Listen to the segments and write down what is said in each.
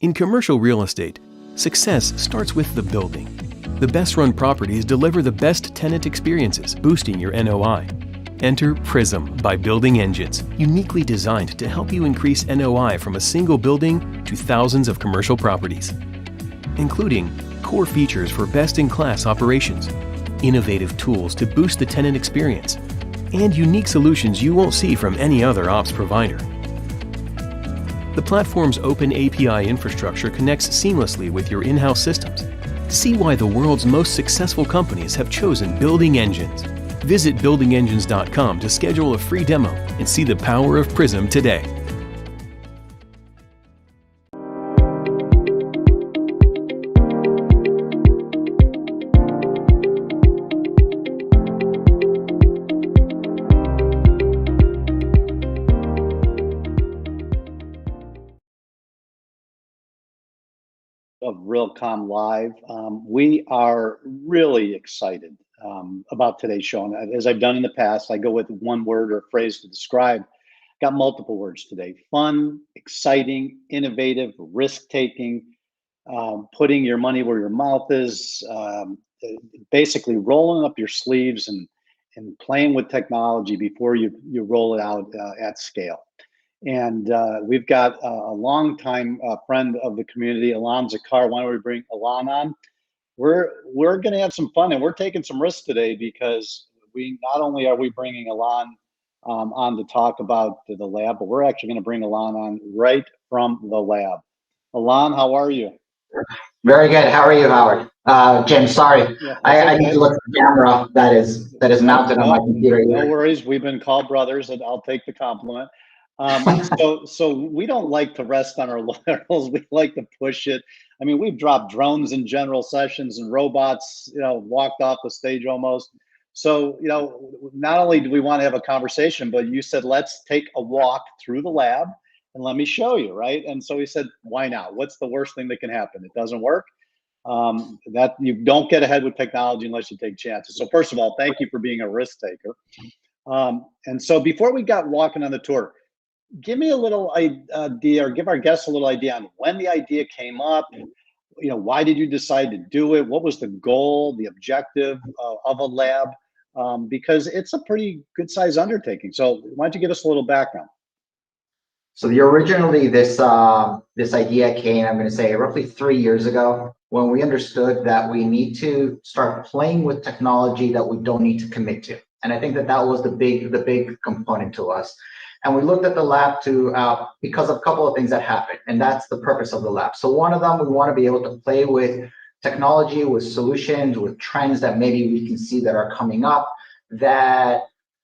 In commercial real estate, success starts with the building. The best-run properties deliver the best tenant experiences, boosting your NOI. Enter Prism by Building Engines, uniquely designed to help you increase NOI from a single building to thousands of commercial properties. Including core features for best-in-class operations, innovative tools to boost the tenant experience, and unique solutions you won't see from any other ops provider. The platform's open API infrastructure connects seamlessly with your in-house systems. See why the world's most successful companies have chosen Building Engines. Visit buildingengines.com to schedule a free demo and see the power of Prism today. Of Realcomm Live. We are really excited about today's show. And as I've done in the past, I go with one word or phrase to describe. Got multiple words today: fun, exciting, innovative, risk-taking, putting your money where your mouth is, basically rolling up your sleeves and playing with technology before you roll it out at scale. And we've got a longtime friend of the community, Ilan Zachar. Why don't we bring Ilan on? We're going to have some fun, and we're taking some risks today because we not only are we bringing Ilan on to talk about the lab, but we're actually going to bring Ilan on right from the lab. Ilan, how are you? Very good. How are you, Howard? Jim, sorry, yeah, I need to look at the camera that is mounted on my computer here. No worries. We've been called brothers, and I'll take the compliment. So we don't like to rest on our laurels. We like to push it. I mean, we've dropped drones in general sessions and robots, walked off the stage almost. So, not only do we want to have a conversation, but you said, let's take a walk through the lab and let me show you, right? And so we said, why not? What's the worst thing that can happen? It doesn't work. That you don't get ahead with technology unless you take chances. So first of all, thank you for being a risk taker. And so before we got walking on the tour, give me a little idea, or give our guests a little idea on when the idea came up. Why did you decide to do it? What was the goal, the objective of a lab? Because it's a pretty good size undertaking. So why don't you give us a little background? So originally this idea came, I'm going to say, roughly 3 years ago, when we understood that we need to start playing with technology that we don't need to commit to. And I think that was the big component to us. And we looked at the lab because of a couple of things that happened, and that's the purpose of the lab. So one of them, we want to be able to play with technology, with solutions, with trends that maybe we can see that are coming up, that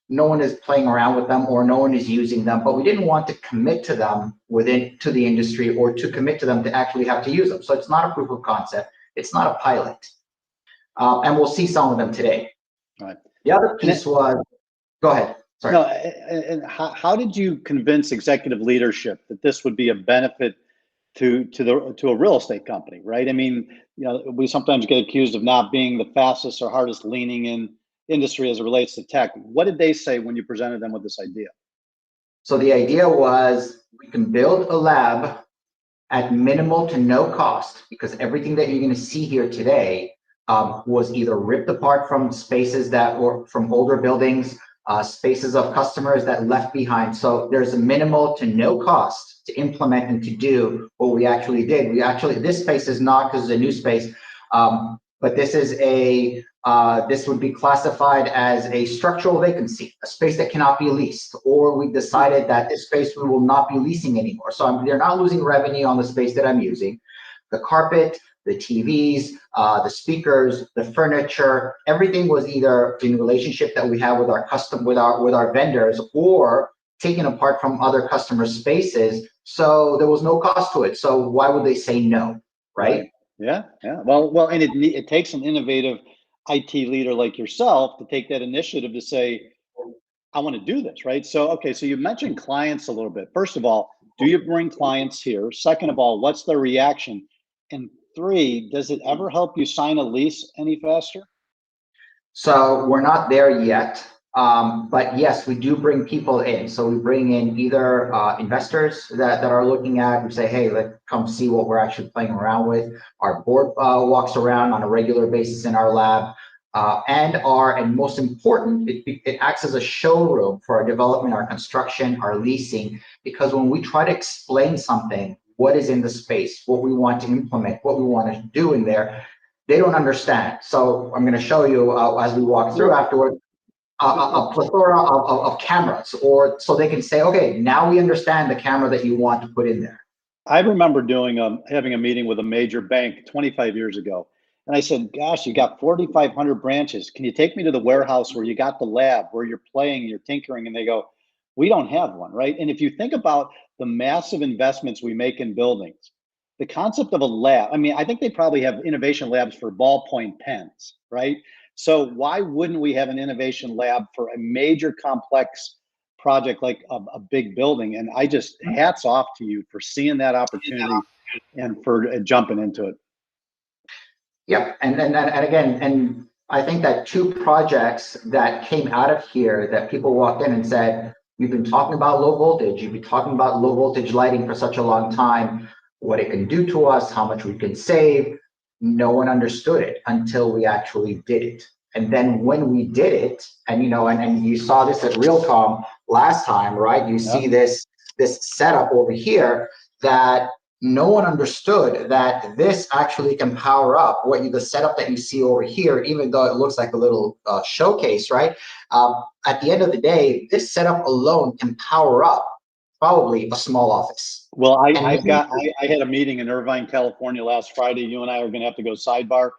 no one is playing around with them or no one is using them, but we didn't want to commit to them to the industry, or to commit to them to actually have to use them. So it's not a proof of concept. It's not a pilot. And we'll see some of them today. All right. The other piece was, go ahead. Sorry. No, and how did you convince executive leadership that this would be a benefit to a real estate company, right? I mean, we sometimes get accused of not being the fastest or hardest leaning in industry as it relates to tech. What did they say when you presented them with this idea? So the idea was, we can build a lab at minimal to no cost, because everything that you're going to see here today was either ripped apart from spaces that were from older buildings, spaces of customers that left behind. So there's a minimal to no cost to implement and to do what we actually did. This space is not, because it's a new space, but this is this would be classified as a structural vacancy, a space that cannot be leased, or we decided that this space we will not be leasing anymore. So they're not losing revenue on the space that I'm using. The carpet, the TVs, the speakers, the furniture, everything was either in relationship that we have with our vendors, or taken apart from other customer spaces. So there was no cost to it. So why would they say no, right? Yeah. Well, and it takes an innovative IT leader like yourself to take that initiative to say, I want to do this, right? So, okay, so you mentioned clients a little bit. First of all, do you bring clients here? Second of all, what's their reaction? And 3, does it ever help you sign a lease any faster? So we're not there yet. But yes, we do bring people in. So we bring in either investors that are looking at, we say, hey, let's come see what we're actually playing around with. Our board walks around on a regular basis in our lab. And most important, it acts as a showroom for our development, our construction, our leasing, because when we try to explain something, what is in the space, what we want to implement, what we want to do in there, they don't understand. So I'm going to show you as we walk through afterward, a plethora of cameras, or so they can say, okay, now we understand the camera that you want to put in there. I remember having a meeting with a major bank 25 years ago. And I said, gosh, you got 4,500 branches. Can you take me to the warehouse where you got the lab, where you're playing, you're tinkering? And they go, we don't have one, right? And if you think about the massive investments we make in buildings, the concept of a lab, I mean, I think they probably have innovation labs for ballpoint pens, right? So why wouldn't we have an innovation lab for a major complex project like a big building? And I just, hats off to you for seeing that opportunity and for jumping into it. Yep, and again, and I think that two projects that came out of here that people walked in and said, you've been talking about low voltage, you've been talking about low voltage lighting for such a long time, what it can do to us, how much we can save. No one understood it until we actually did it. And then when we did it, and and you saw this at Realcomm last time, right? You see this setup over here that no one understood that this actually can power up the setup that you see over here, even though it looks like a little showcase, right? At the end of the day, this setup alone can power up probably a small office. Well, I had a meeting in Irvine, California last Friday. You and I are going to have to go sidebar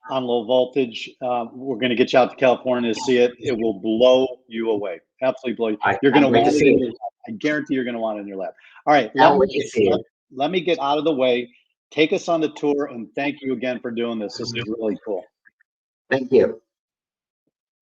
on low voltage. We're going to get you out to California to see it. It will blow you away. Absolutely blow you. You're going to want it in your lab. I guarantee you're going to want it in your lab. All right. Let me get out of the way. Take us on the tour, and thank you again for doing this. This is really cool. Thank you.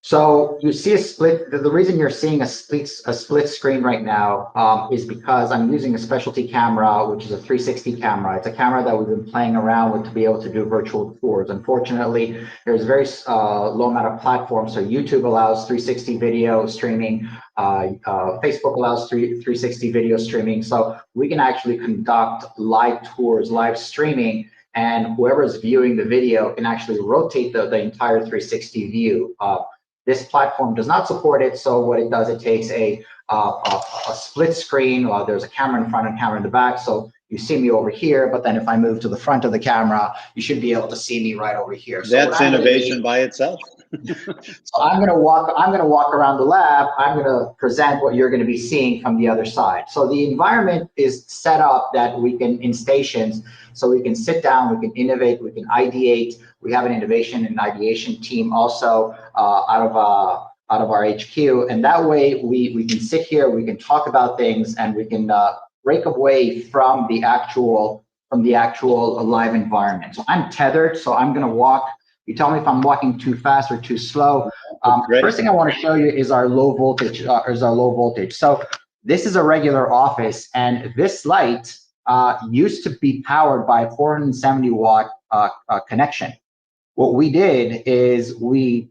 So you see a split. The reason you're seeing a split screen right now is because I'm using a specialty camera, which is a 360 camera. It's a camera that we've been playing around with to be able to do virtual tours. Unfortunately, there's very low amount of platforms. So YouTube allows 360 video streaming. Facebook allows 360 video streaming. So we can actually conduct live tours, live streaming, and whoever's viewing the video can actually rotate the entire 360 view. This platform does not support it, so what it does, it takes a split screen. There's a camera in front and camera in the back, so you see me over here, but then if I move to the front of the camera, you should be able to see me right over here. So that's innovation by itself. So I'm gonna walk around the lab. I'm gonna present what you're gonna be seeing from the other side. So the environment is set up that we can, in stations, so we can sit down, we can innovate, we can ideate. We have an innovation and ideation team also out of our HQ, and that way we can sit here, we can talk about things, and we can break away from the actual live environment. So I'm tethered, so I'm gonna walk. You tell me if I'm walking too fast or too slow. First thing I want to show you is our low voltage. So this is a regular office, and this light used to be powered by a 470 watt connection. What we did is we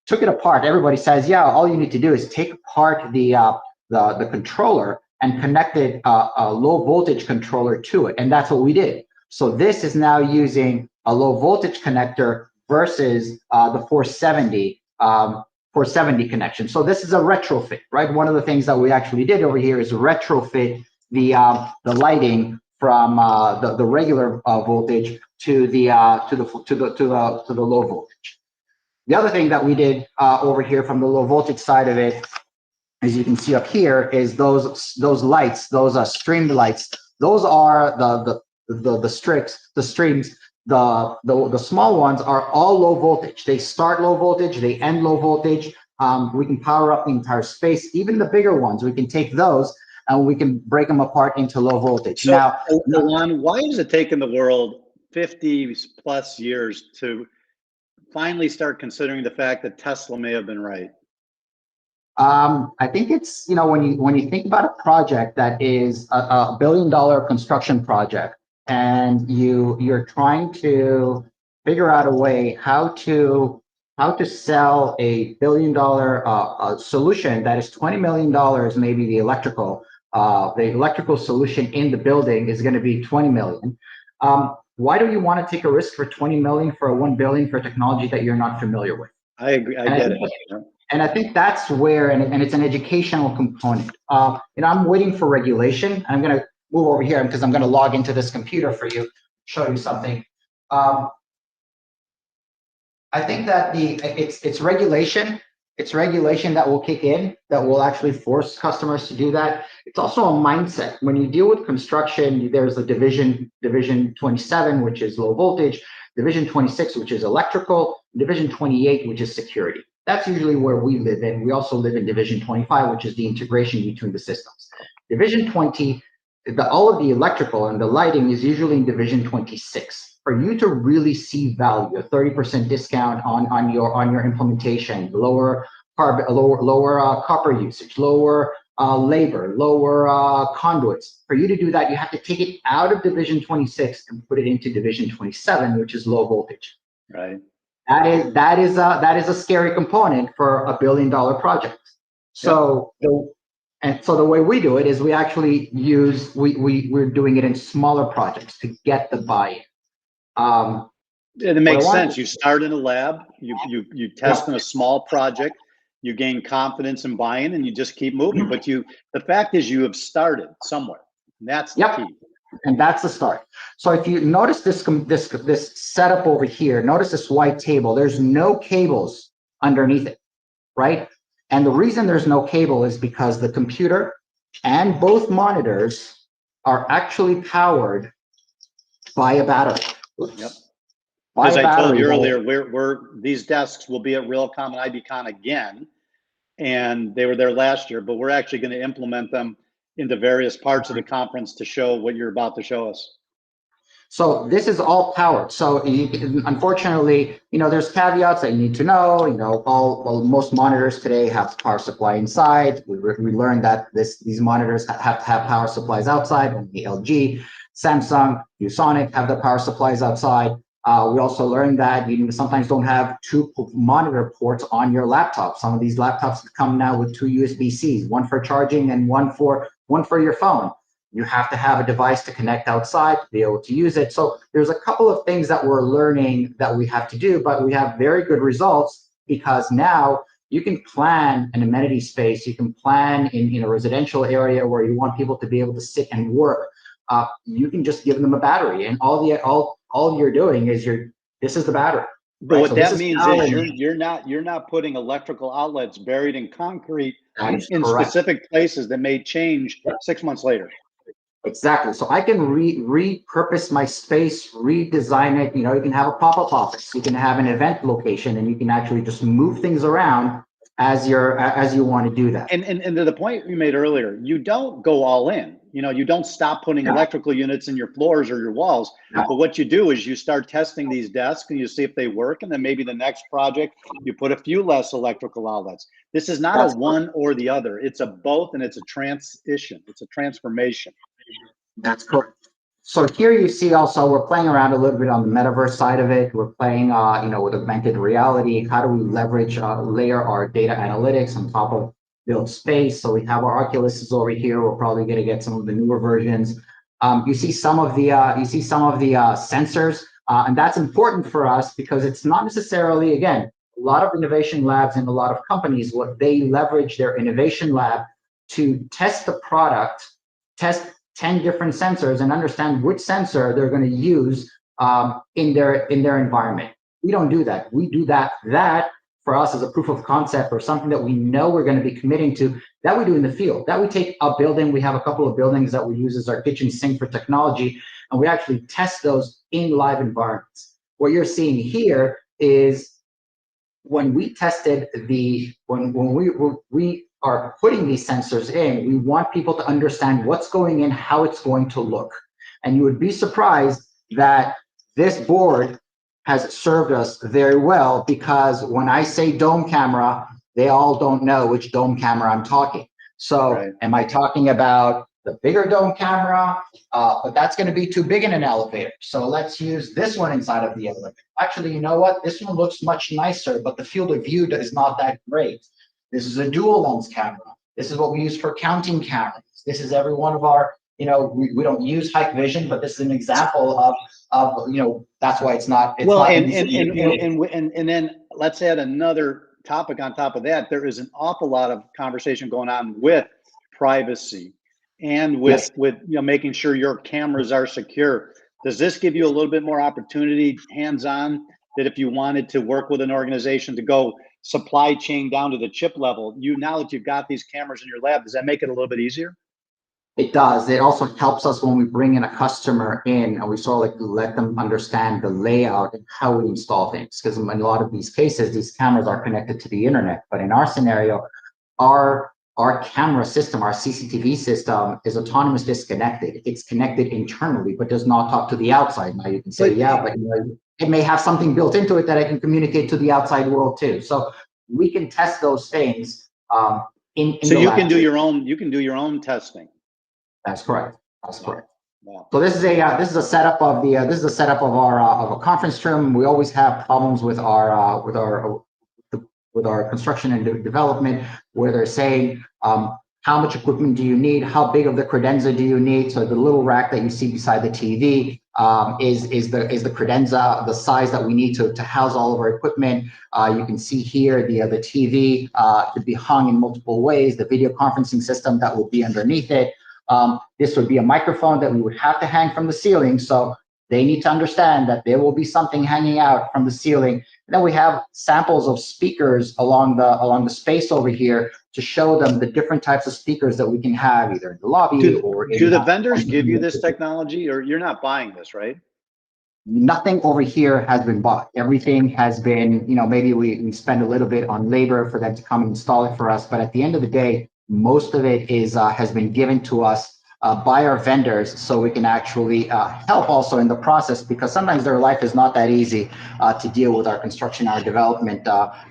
took it apart. Everybody says, yeah, all you need to do is take apart the controller and connect it a low voltage controller to it, and that's what we did. So this is now using a low voltage connector versus the 470 connection. So this is a retrofit, right? One of the things that we actually did over here is retrofit the lighting from the regular voltage to the low voltage. The other thing that we did over here from the low voltage side of it, as you can see up here, is those lights, those stream lights. Those are the streams. The small ones are all low voltage. They start low voltage, they end low voltage. We can power up the entire space. Even the bigger ones, we can take those and we can break them apart into low voltage. So, now, Ilan, why has it taken the world 50 plus years to finally start considering the fact that Tesla may have been right? I think it's, when you think about a project that is a $1 billion construction project, and you're trying to figure out a way how to how to sell a $1 billion solution that is $20 million, maybe the electrical solution in the building is going to be 20 million. Why do you want to take a risk for 20 million for a 1 billion for technology that you're not familiar with? I agree. I get it. Yeah. And I think that's where, and it's an educational component. I'm waiting for regulation. I'm going to move over here because I'm going to log into this computer for you, show you something. I think that it's regulation. It's regulation that will kick in, that will actually force customers to do that. It's also a mindset. When you deal with construction, there's a division 27, which is low voltage, division 26, which is electrical, division 28, which is security. That's usually where we live in. We also live in division 25, which is the integration between the systems. Division 20, all of the electrical and the lighting is usually in division 26. For you to really see value, a 30% discount on your implementation, lower copper usage, lower labor, lower conduits. For you to do that, you have to take it out of division 26 and put it into division 27, which is low voltage. Right. That is a scary component for a $1 billion project. So the way we do it is we actually we're doing it in smaller projects to get the buy-in. It makes sense. You start in a lab, you test in a small project, you gain confidence and buy-in, and you just keep moving. But the fact is, you have started somewhere. And that's the key. And that's the start. So if you notice this setup over here, notice this white table. There's no cables underneath it, right? And the reason there's no cable is because the computer and both monitors are actually powered by a battery. Yep. As I told you earlier, these desks will be at RealCom and IBCon again, and they were there last year, but we're actually going to implement them into various parts of the conference to show what you're about to show us. So this is all powered. So unfortunately, there's caveats that you need to know. Most monitors today have power supply inside. We learned that these monitors have to have power supplies outside. Only LG, Samsung, ViewSonic have the power supplies outside. We also learned that you sometimes don't have two monitor ports on your laptop. Some of these laptops come now with two USB-Cs, one for charging and one for your phone. You have to have a device to connect outside to be able to use it. So there's a couple of things that we're learning that we have to do, but we have very good results because now you can plan an amenity space. You can plan in a residential area where you want people to be able to sit and work. You can just give them a battery, and all you're doing is this is the battery. But what that means is you're not putting electrical outlets buried in concrete in specific places that may change 6 months later. Exactly. So I can repurpose my space, redesign it. You can have a pop-up office. You can have an event location, and you can actually just move things around as you want to do that. And to the point you made earlier, you don't go all in. You don't stop putting electrical units in your floors or your walls. No. But what you do is you start testing these desks and you see if they work. And then maybe the next project, you put a few less electrical outlets. This is not a one or the other. It's a both, and it's a transition. It's a transformation. That's correct. So here you see also we're playing around a little bit on the metaverse side of it. We're playing, with augmented reality. How do we leverage, layer our data analytics on top of build space? So we have our Oculuses over here. We're probably going to get some of the newer versions. You see some of the sensors, and that's important for us because it's not necessarily, again, a lot of innovation labs and a lot of companies, what they leverage their innovation lab to test the product, test 10 different sensors and understand which sensor they're going to use in their environment. We don't do that. We do that for us as a proof of concept or something that we know we're going to be committing to, that we do in the field. That we take a building, we have a couple of buildings that we use as our kitchen sink for technology, and we actually test those in live environments. What you're seeing here is when we tested when we are putting these sensors in, we want people to understand what's going in, how it's going to look. And you would be surprised that this board has served us very well, because when I say dome camera, they all don't know which dome camera I'm talking. So am I talking about the bigger dome camera, but that's going to be too big in an elevator. So let's use this one inside of the elevator. Actually, you know what? This one looks much nicer, but the field of view is not that great. This is a dual lens camera. This is what we use for counting cameras. This is every one of our, we don't use high vision, but this is an example of that's why it's not. It's well, not and then let's add another topic on top of that. There is an awful lot of conversation going on with privacy and with making sure your cameras are secure. Does this give you a little bit more opportunity hands-on, that if you wanted to work with an organization to go supply chain down to the chip level, now that you've got these cameras in your lab, does that make it a little bit easier? It does. It also helps us when we bring in a customer in, and we sort of let them understand the layout and how we install things. Because in a lot of these cases, these cameras are connected to the internet. But in our scenario, our camera system, our CCTV system, is autonomous disconnected. It's connected internally, but does not talk to the outside. Now you can say, but it may have something built into it that I can communicate to the outside world too. So we can test those things in so you can do your own. You can do your own testing. That's correct. That's correct. Wow. So this is a setup of our conference room. We always have problems with our construction and development, where they're saying, how much equipment do you need? How big of the credenza do you need? So the little rack that you see beside the TV is the credenza, the size that we need to house all of our equipment. You can see here the TV could be hung in multiple ways. The video conferencing system that will be underneath it. This would be a microphone that we would have to hang from the ceiling. So they need to understand that there will be something hanging out from the ceiling. And then we have samples of speakers along the space over here to show them the different types of speakers that we can have either in the lobby do the vendors give you this technology, or you're not buying this, right? Nothing over here has been bought. Everything has been, maybe we spend a little bit on labor for them to come and install it for us. But at the end of the day, most of it has been given to us by our vendors, so we can actually help also in the process, because sometimes their life is not that easy to deal with our construction, our development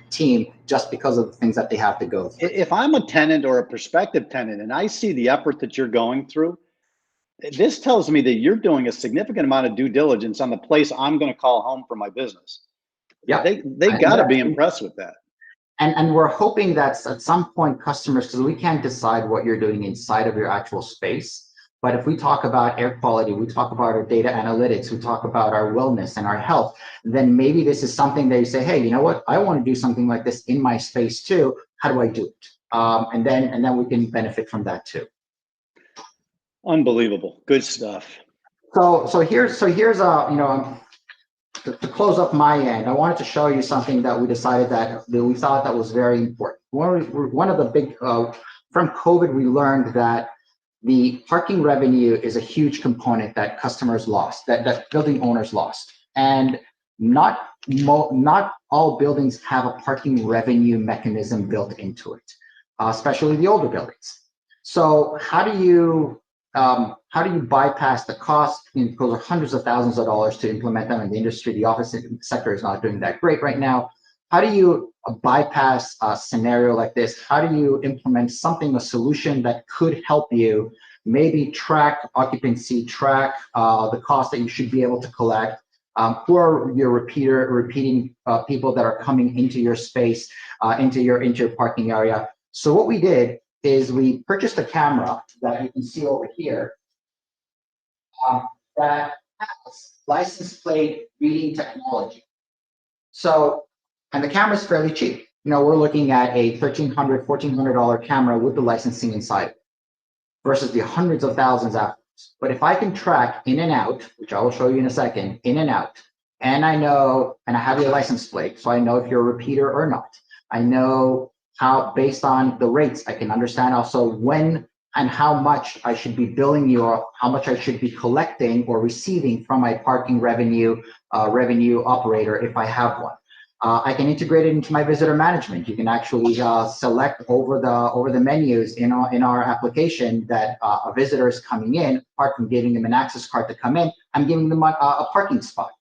team, just because of the things that they have to go through. If I'm a tenant or a prospective tenant and I see the effort that you're going through, this tells me that you're doing a significant amount of due diligence on the place I'm going to call home for my business. Yeah, they got to be impressed with that. And we're hoping that at some point customers, because we can't decide what you're doing inside of your actual space, but if we talk about air quality, we talk about our data analytics, we talk about our wellness and our health, then maybe this is something that you say, hey, you know what, I want to do something like this in my space too. How do I do it? And then we can benefit from that too. Unbelievable, good stuff. So here's to close up my end, I wanted to show you something that we decided that we thought that was very important. One of the big, from COVID, we learned that the parking revenue is a huge component that customers lost, that building owners lost. And not all buildings have a parking revenue mechanism built into it, especially the older buildings. So how do you bypass the cost? Because are hundreds of thousands of dollars to implement them in the industry. The office sector is not doing that great right now. How do you bypass a scenario like this? How do you implement a solution that could help you maybe track occupancy, track the cost that you should be able to collect? Who are your repeating people that are coming into your space, into your parking area? So what we did is we purchased a camera that you can see over here that has license plate reading technology. So, and the camera is fairly cheap. We're looking at a $1,300, $1,400 camera with the licensing inside versus the hundreds of thousands afterwards. But if I can track in and out, which I will show you in a second, in and out, and I know, and I have your license plate, so I know if you're a repeater or not. I know how, based on the rates, I can understand also when and how much I should be billing you, or how much I should be collecting or receiving from my parking revenue operator if I have one. I can integrate it into my visitor management. You can actually select over the menus in our application that a visitor is coming in. Apart from giving them an access card to come in, I'm giving them a parking spot,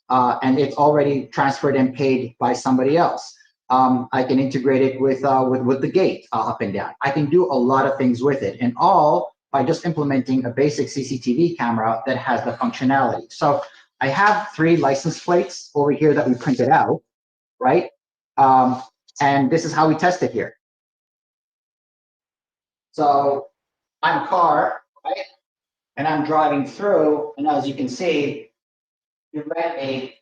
and it's already transferred and paid by somebody else. I can integrate it with the gate up and down. I can do a lot of things with it, and all by just implementing a basic CCTV camera that has the functionality. So I have 3 license plates over here that we printed out, right? And this is how we test it here. So I'm Carr, right? And I'm driving through, and as you can see, you read me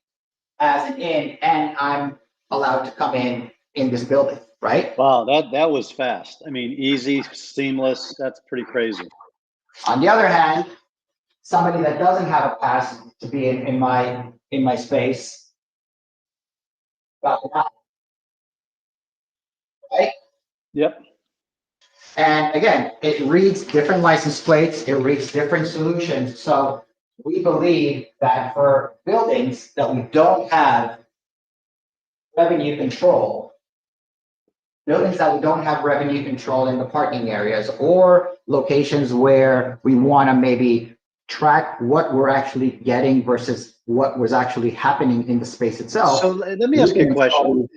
as an in, and I'm allowed to come in this building, right? Wow, that was fast. I mean, easy, seamless. That's pretty crazy. On the other hand, somebody that doesn't have a pass to be in my space, right? Yep. And again, it reads different license plates, it reads different solutions. So we believe that for buildings that we don't have revenue control, buildings that we don't have revenue control in the parking areas, or locations where we want to maybe track what we're actually getting versus what was actually happening in the space itself. So let me ask you a question.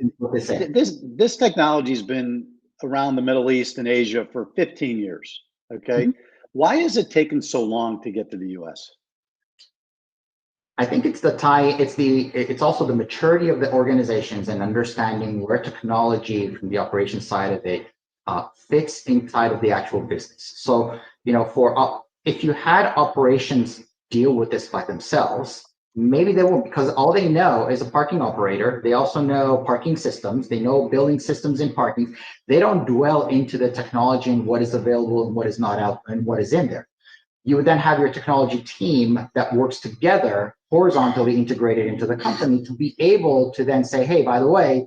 This technology's been around the Middle East and Asia for 15 years. Okay. Mm-hmm. Why is it taking so long to get to the US? I think it's it's also the maturity of the organizations and understanding where technology from the operations side of it fits inside of the actual business. So, if you had operations deal with this by themselves, maybe they won't, because all they know is a parking operator. They also know parking systems. They know building systems in parking. They don't dwell into the technology and what is available and what is not out and what is in there. You would then have your technology team that works together, horizontally integrated into the company, to be able to then say, hey, by the way,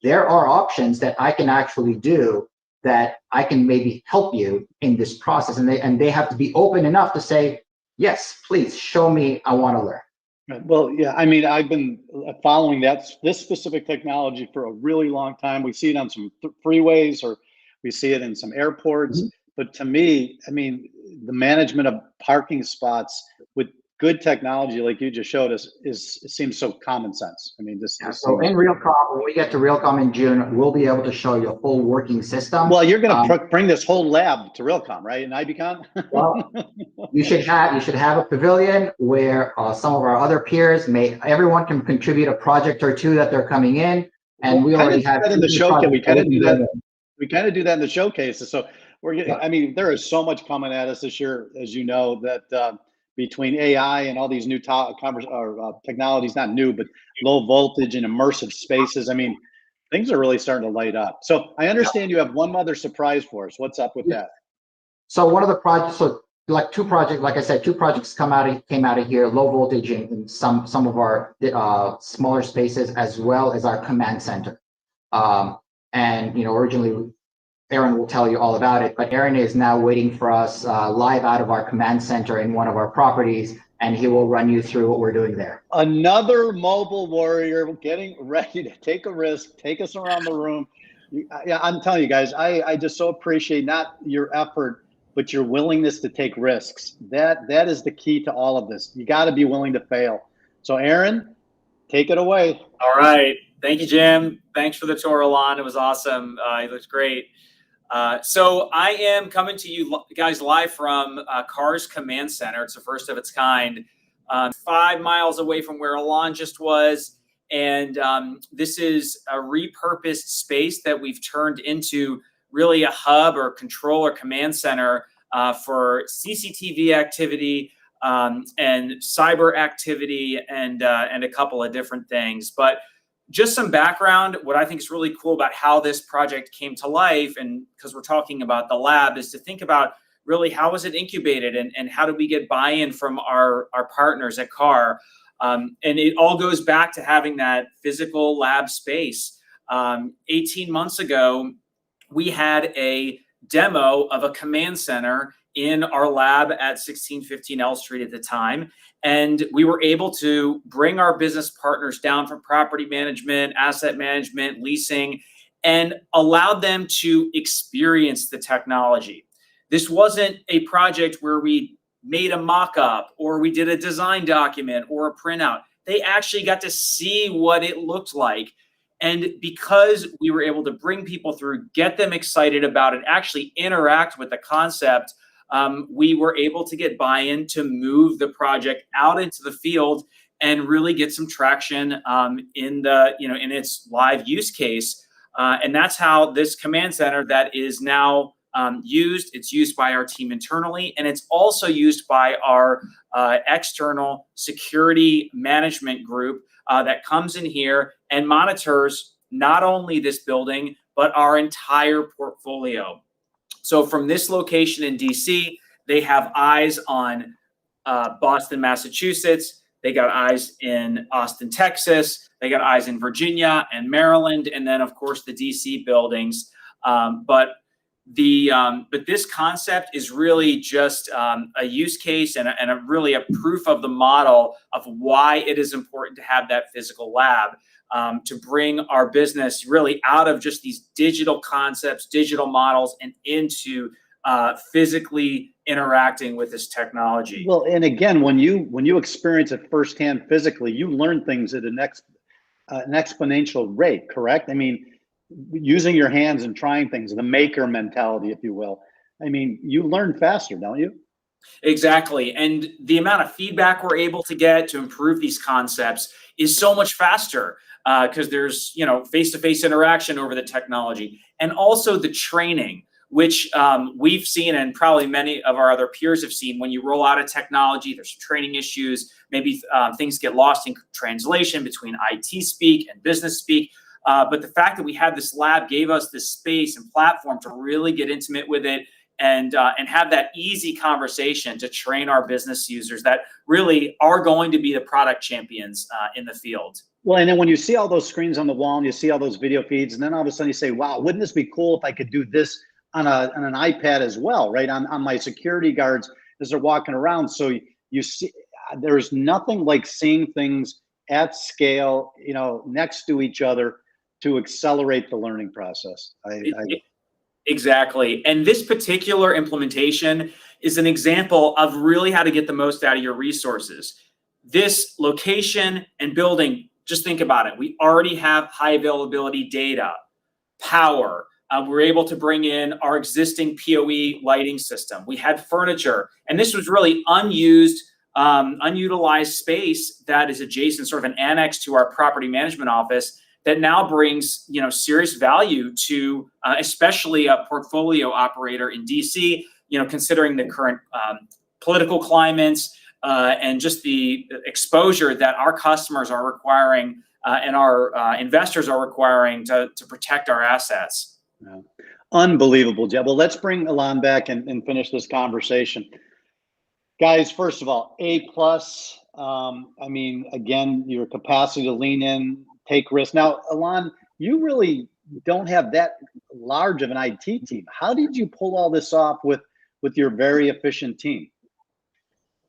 there are options that I can actually do that I can maybe help you in this process. And they have to be open enough to say, yes, please show me, I want to learn. Well, yeah, I mean, I've been following this specific technology for a really long time. We see it on some freeways, or we see it in some airports. Mm-hmm. But to me, I mean, the management of parking spots with good technology, like you just showed us, it seems so common sense. I mean, so in RealCom, when we get to RealCom in June, we'll be able to show you a full working system. Well, you're going to bring this whole lab to RealCom, right? In IBCon? Well, you should have a pavilion where some of our other peers everyone can contribute a project or two that they're coming in, and we already have in the showcase. We kind of do that. We kind of do that in the showcases. So we're getting. Yeah. I mean, there is so much coming at us this year, as you know, that between AI and all these new technologies, not new, but low voltage and immersive spaces. I mean, things are really starting to light up. So I understand you have one other surprise for us. What's up with that? So one of the projects, two projects came out of here, low voltage in some of our smaller spaces, as well as our command center. And originally, Aaron will tell you all about it, but Aaron is now waiting for us live out of our command center in one of our properties, and he will run you through what we're doing there. Another mobile warrior getting ready to take a risk, take us around the room. Yeah, I'm telling you guys, I just so appreciate not your effort, but your willingness to take risks. That is the key to all of this. You got to be willing to fail. So Aaron, take it away. All right. Thank you, Jim. Thanks for the tour, Ilan. It was awesome. It looks great. So I am coming to you guys live from Carr's Command Center. It's the first of its kind, 5 miles away from where Ilan just was. And this is a repurposed space that we've turned into really a hub or control or command center for CCTV activity and cyber activity and a couple of different things. But just some background, what I think is really cool about how this project came to life, and because we're talking about the lab, is to think about really how was it incubated and how did we get buy-in from our partners at Carr. And it all goes back to having that physical lab space. 18 months ago, we had a demo of a command center in our lab at 1615 L Street at the time. And we were able to bring our business partners down from property management, asset management, leasing, and allowed them to experience the technology. This wasn't a project where we made a mock-up or we did a design document or a printout. They actually got to see what it looked like. And because we were able to bring people through, get them excited about it, actually interact with the concept we were able to get buy-in to move the project out into the field and really get some traction in its live use case. And that's how this command center that is now it's used by our team internally, and it's also used by our external security management group that comes in here and monitors not only this building, but our entire portfolio. So from this location in DC, they have eyes on Boston, Massachusetts. They got eyes in Austin, Texas. They got eyes in Virginia and Maryland, and then of course the DC buildings. But this concept is really just a use case and really a proof of the model of why it is important to have that physical lab to bring our business really out of just these digital concepts, digital models, and into physically interacting with this technology. Well, and again, when you experience it firsthand physically, you learn things at an exponential rate, correct? I mean, using your hands and trying things, the maker mentality, if you will. I mean, you learn faster, don't you? Exactly. And the amount of feedback we're able to get to improve these concepts is so much faster because there's, face-to-face interaction over the technology, and also the training, which we've seen, and probably many of our other peers have seen. When you roll out a technology, there's some training issues. Maybe things get lost in translation between IT speak and business speak. But the fact that we had this lab gave us this space and platform to really get intimate with it and have that easy conversation to train our business users that really are going to be the product champions in the field. Well, and then when you see all those screens on the wall and you see all those video feeds, and then all of a sudden you say, wow, wouldn't this be cool if I could do this on an iPad as well, right? On my security guards as they're walking around. So you see, there's nothing like seeing things at scale, next to each other to accelerate the learning process. Exactly. And this particular implementation is an example of really how to get the most out of your resources. This location and building, just think about it. We already have high availability data, power. We're able to bring in our existing PoE lighting system. We had furniture, and this was really unutilized space that is adjacent, sort of an annex to our property management office, that now brings serious value to especially a portfolio operator in DC, considering the current political climates and just the exposure that our customers are requiring and our investors are requiring to protect our assets. Yeah. Unbelievable, Jeb. Well, let's bring Ilan back and finish this conversation. Guys, first of all, A+. I mean, again, your capacity to lean in, take risks. Now, Ilan, you really don't have that large of an IT team. How did you pull all this off with your very efficient team?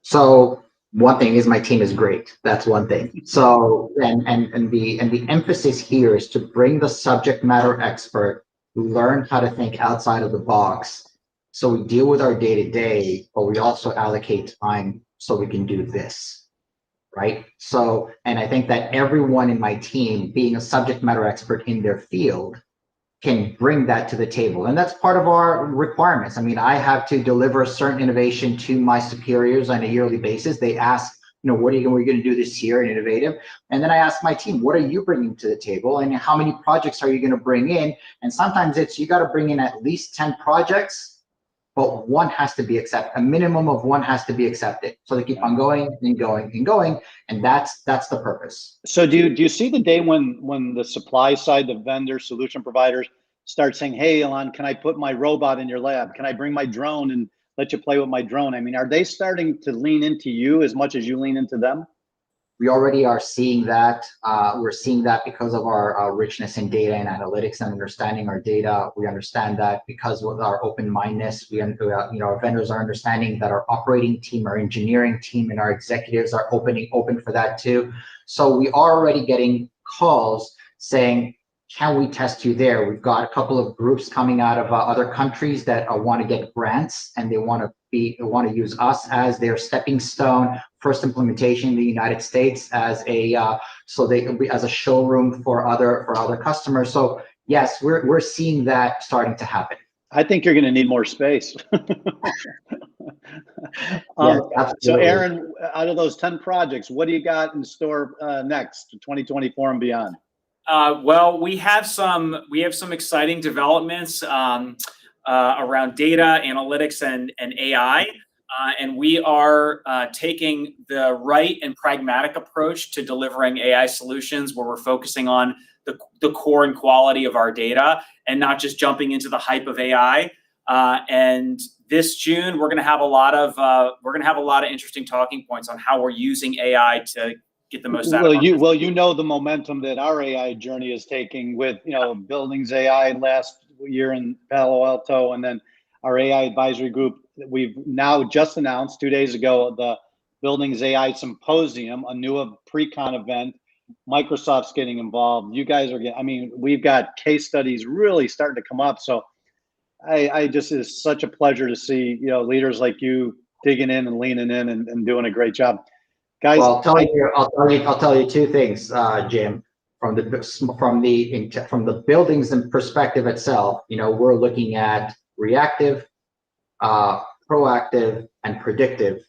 So one thing is my team is great. That's one thing. So and the emphasis here is to bring the subject matter expert who learn how to think outside of the box. So we deal with our day-to-day, but we also allocate time so we can do this. Right? So, and I think that everyone in my team, being a subject matter expert in their field, can bring that to the table. And that's part of our requirements. I mean, I have to deliver a certain innovation to my superiors on a yearly basis. They ask, what are you going to do this year in innovative? And then I ask my team, what are you bringing to the table? And how many projects are you going to bring in? And sometimes you got to bring in at least 10 projects, but one has to be accepted. A minimum of one has to be accepted. So they keep on going and going and going. And that's the purpose. So do you see the day when the supply side, the vendor solution providers start saying, hey, Ilan, can I put my robot in your lab? Can I bring my drone and let you play with my drone? I mean, are they starting to lean into you as much as you lean into them? We already are seeing that. We're seeing that because of our richness in data and analytics and understanding our data. We understand that because with our open-mindedness, our vendors are understanding that our operating team, our engineering team, and our executives are open for that too. So we are already getting calls saying, can we test you there? We've got a couple of groups coming out of other countries that want to get grants, and they want to use us as their stepping stone, first implementation in the United States as a showroom for other customers. So yes, we're seeing that starting to happen. I think you're going to need more space. Yes, So absolutely. Aaron, out of those 10 projects, what do you got in store next, 2024 and beyond? Well, we have some exciting developments around data analytics and AI. And we are taking the right and pragmatic approach to delivering AI solutions where we're focusing on the core and quality of our data and not just jumping into the hype of AI. And this June, we're going to have a lot of interesting talking points on how we're using AI to get the most out of our business. Well, you know the momentum that our AI journey is taking with, Buildings AI last year in Palo Alto, and then our AI advisory group. We've now just announced 2 days ago the Buildings AI Symposium, a new pre-con event. Microsoft's getting involved. You guys are getting, we've got case studies really starting to come up. So I just, it's such a pleasure to see, leaders like you digging in and leaning in and doing a great job. Guys, well, I'll tell you two things, Jim. From the buildings and perspective itself, we're looking at reactive, proactive, and predictive,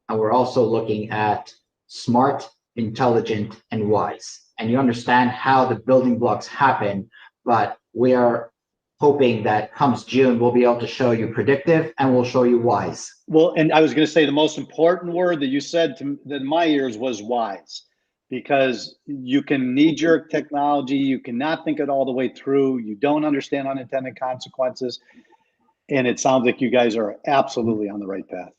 and we're also looking at smart, intelligent, and wise. And you understand how the building blocks happen, but we are hoping that comes June, we'll be able to show you predictive and we'll show you wise. Well, and I was going to say the most important word that you said in my ears was wise, because you can knee-jerk technology, you cannot think it all the way through, you don't understand unintended consequences, and it sounds like you guys are absolutely on the right path.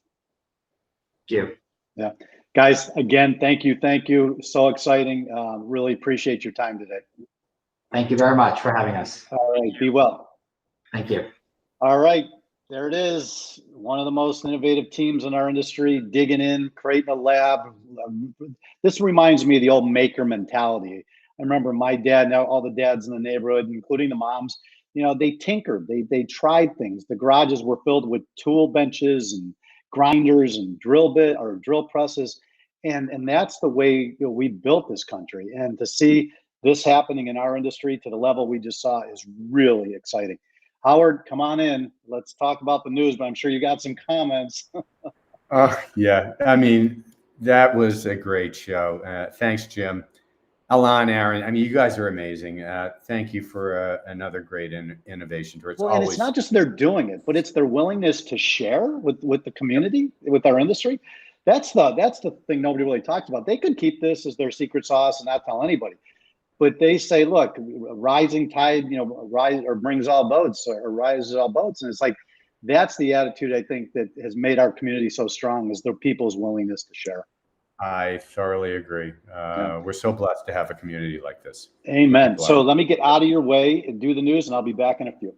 Thank you. Yeah. Guys, again, thank you. So exciting. Really appreciate your time today. Thank you very much for having us. All right, be well. Thank you. All right, there it is. One of the most innovative teams in our industry, digging in, creating a lab. This reminds me of the old maker mentality. I remember my dad, now all the dads in the neighborhood, including the moms, they tinkered, they tried things. The garages were filled with tool benches and grinders and drill presses. And that's the way we built this country. And to see this happening in our industry to the level we just saw is really exciting. Howard, come on in. Let's talk about the news, but I'm sure you got some comments. Yeah, that was a great show. Thanks, Jim. Ilan, Aaron, you guys are amazing. Thank you for another great innovation tour. And it's not just they're doing it, but it's their willingness to share with the community, with our industry. That's the thing nobody really talks about. They could keep this as their secret sauce and not tell anybody. But they say, look, rising tide, brings all boats or rises all boats. And it's like, that's the attitude I think that has made our community so strong, is the people's willingness to share. I thoroughly agree. We're so blessed to have a community like this. Amen. So let me get out of your way and do the news, and I'll be back in a few.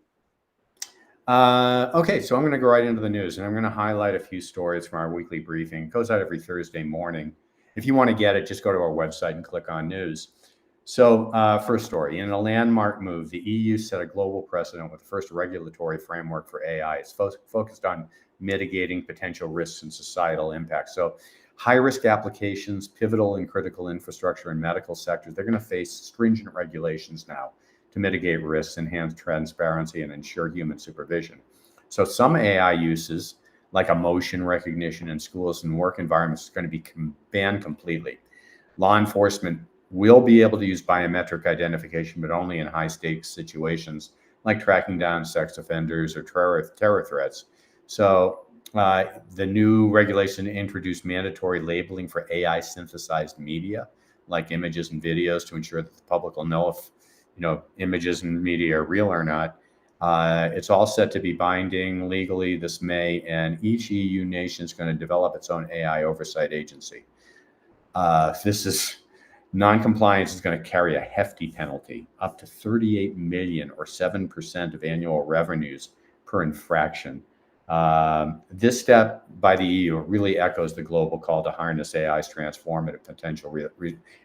Okay, so I'm going to go right into the news, and I'm going to highlight a few stories from our weekly briefing. It goes out every Thursday morning. If you want to get it, just go to our website and click on news. So first story, in a landmark move, the EU set a global precedent with the first regulatory framework for AI. It's focused on mitigating potential risks and societal impacts. So high-risk applications, pivotal and critical infrastructure and medical sectors, they're going to face stringent regulations now to mitigate risks, enhance transparency, and ensure human supervision. So some AI uses, like emotion recognition in schools and work environments, is going to be banned completely. Law enforcement will be able to use biometric identification, but only in high-stakes situations, like tracking down sex offenders or terror threats. So the new regulation introduced mandatory labeling for AI synthesized media, like images and videos, to ensure that the public will know if images and media are real or not. It's all set to be binding legally this May, and each EU nation is going to develop its own AI oversight agency. Non-compliance is going to carry a hefty penalty, up to 38 million or 7% of annual revenues per infraction. This step by the EU really echoes the global call to harness AI's transformative potential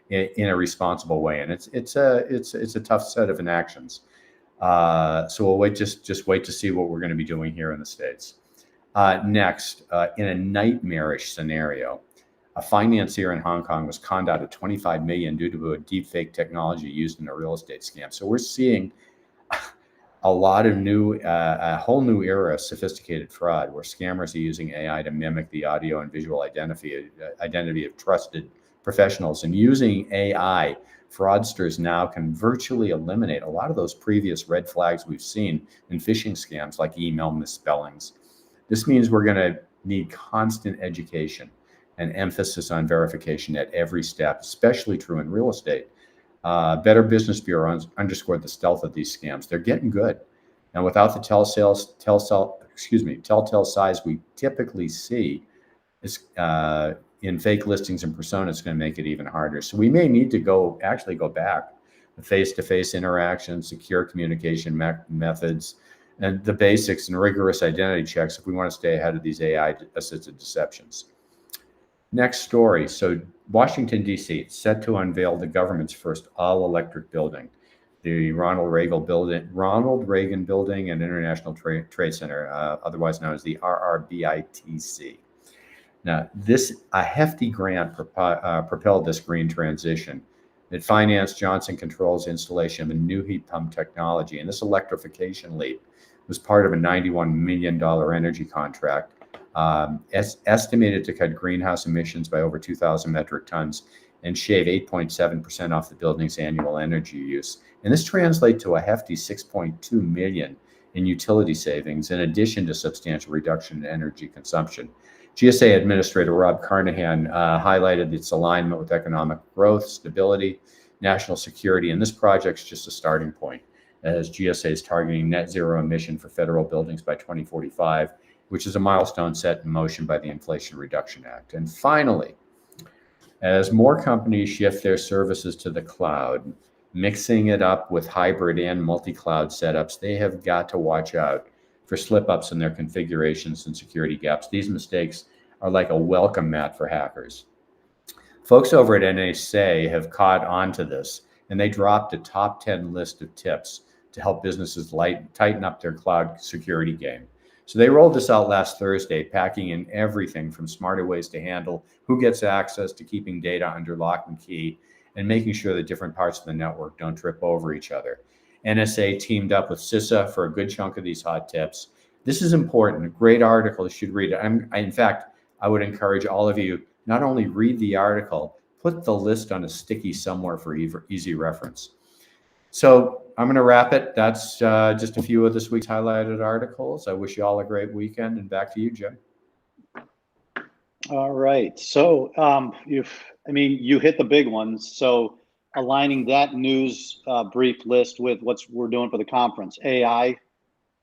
in a responsible way, and it's a tough set of enactions. So we'll just wait to see what we're going to be doing here in the States. Next, in a nightmarish scenario, a financier in Hong Kong was conned out of 25 million due to a deepfake technology used in a real estate scam. So we're seeing a lot of a whole new era of sophisticated fraud where scammers are using AI to mimic the audio and visual identity of trusted professionals. And using AI, fraudsters now can virtually eliminate a lot of those previous red flags we've seen in phishing scams like email misspellings. This means we're going to need constant education and emphasis on verification at every step, especially true in real estate. Better Business Bureau underscored the stealth of these scams. They're getting good. And without the telltale size we typically see in fake listings and personas, it's going to make it even harder. So we may need to go back to face-to-face interaction, secure communication methods, and the basics and rigorous identity checks if we want to stay ahead of these AI-assisted deceptions. Next story. So Washington, D.C., set to unveil the government's first all-electric building, the Ronald Reagan Building and International Trade Center, otherwise known as the RRBITC. Now, a hefty grant propelled this green transition. It financed Johnson Controls' installation of a new heat pump technology, and this electrification leap was part of a $91 million energy contract estimated to cut greenhouse emissions by over 2,000 metric tons and shave 8.7% off the building's annual energy use. And this translates to a hefty $6.2 million in utility savings, in addition to substantial reduction in energy consumption. GSA Administrator Rob Carnahan highlighted its alignment with economic growth, stability, national security, and this project's just a starting point, as GSA is targeting net zero emission for federal buildings by 2045, which is a milestone set in motion by the Inflation Reduction Act. And finally, as more companies shift their services to the cloud, mixing it up with hybrid and multi-cloud setups, they have got to watch out for slip-ups in their configurations and security gaps. These mistakes are like a welcome mat for hackers. Folks over at NSA have caught on to this, and they dropped a top 10 list of tips to help businesses tighten up their cloud security game. So they rolled this out last Thursday, packing in everything from smarter ways to handle who gets access to keeping data under lock and key and making sure that different parts of the network don't trip over each other. NSA teamed up with CISA for a good chunk of these hot tips. This is important, a great article, you should read it. In fact, I would encourage all of you, not only read the article, put the list on a sticky somewhere for easy reference. So I'm going to wrap it. That's just a few of this week's highlighted articles. I wish you all a great weekend, and back to you, Jim. All right. So you hit the big ones. So aligning that news brief list with what we're doing for the conference, AI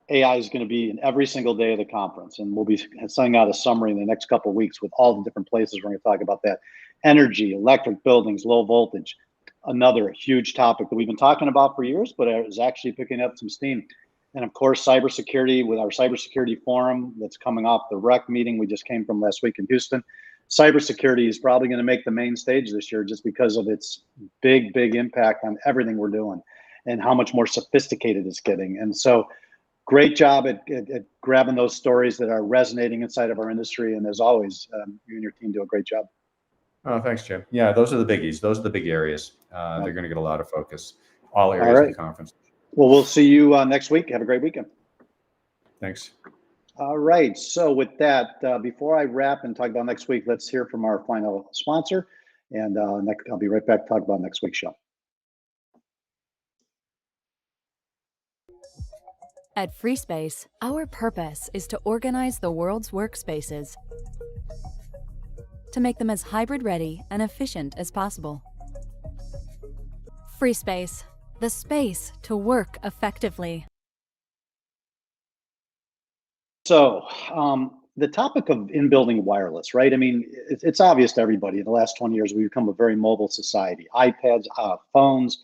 is going to be in every single day of the conference, and we'll be sending out a summary in the next couple of weeks with all the different places we're going to talk about that. Energy, electric buildings, low voltage, another huge topic that we've been talking about for years, but is actually picking up some steam. And of course, cybersecurity with our cybersecurity forum that's coming off the REC meeting we just came from last week in Houston. Cybersecurity is probably going to make the main stage this year just because of its big impact on everything we're doing and how much more sophisticated it's getting. And so great job at grabbing those stories that are resonating inside of our industry. And as always, you and your team do a great job. Oh, thanks, Jim. Yeah, those are the biggies. Those are the big areas. They're going to get a lot of focus, all areas of the conference. Well, we'll see you next week. Have a great weekend. Thanks. All right. So with that, before I wrap and talk about next week, let's hear from our final sponsor. And I'll be right back to talk about next week's show. At FreeSpace, our purpose is to organize the world's workspaces to make them as hybrid ready and efficient as possible. FreeSpace, the space to work effectively. So the topic of in-building wireless, right? I mean, it's obvious to everybody in the last 20 years, we've become a very mobile society. iPads, phones,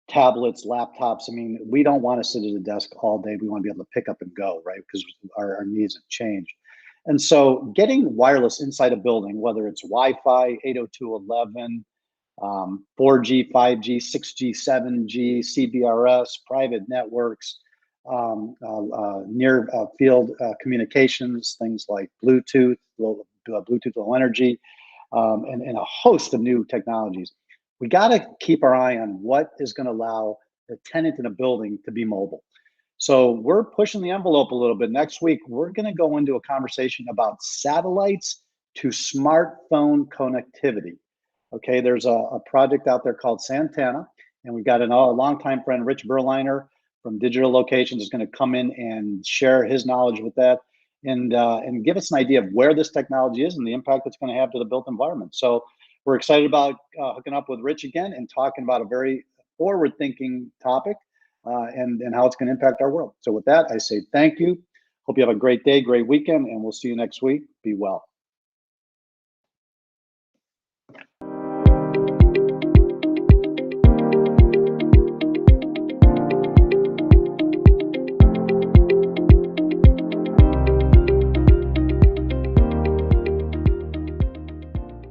tablets, laptops. I mean, we don't want to sit at a desk all day. We want to be able to pick up and go, right? Because our needs have changed. And so getting wireless inside a building, whether it's Wi-Fi, 802.11, 4G, 5G, 6G, 7G, CBRS, private networks, near field communications, things like Bluetooth, Bluetooth Low Energy, and a host of new technologies. We got to keep our eye on what is going to allow the tenant in a building to be mobile. So we're pushing the envelope a little bit. Next week, we're going to go into a conversation about satellites to smartphone connectivity. Okay, there's a project out there called Santana, and we've got a longtime friend, Rich Berliner from Digital Locations, is going to come in and share his knowledge with that, and give us an idea of where this technology is and the impact it's going to have to the built environment. So we're excited about hooking up with Rich again and talking about a very forward-thinking topic, and how it's going to impact our world. So with that, I say thank you. Hope you have a great day, great weekend, and we'll see you next week. Be well.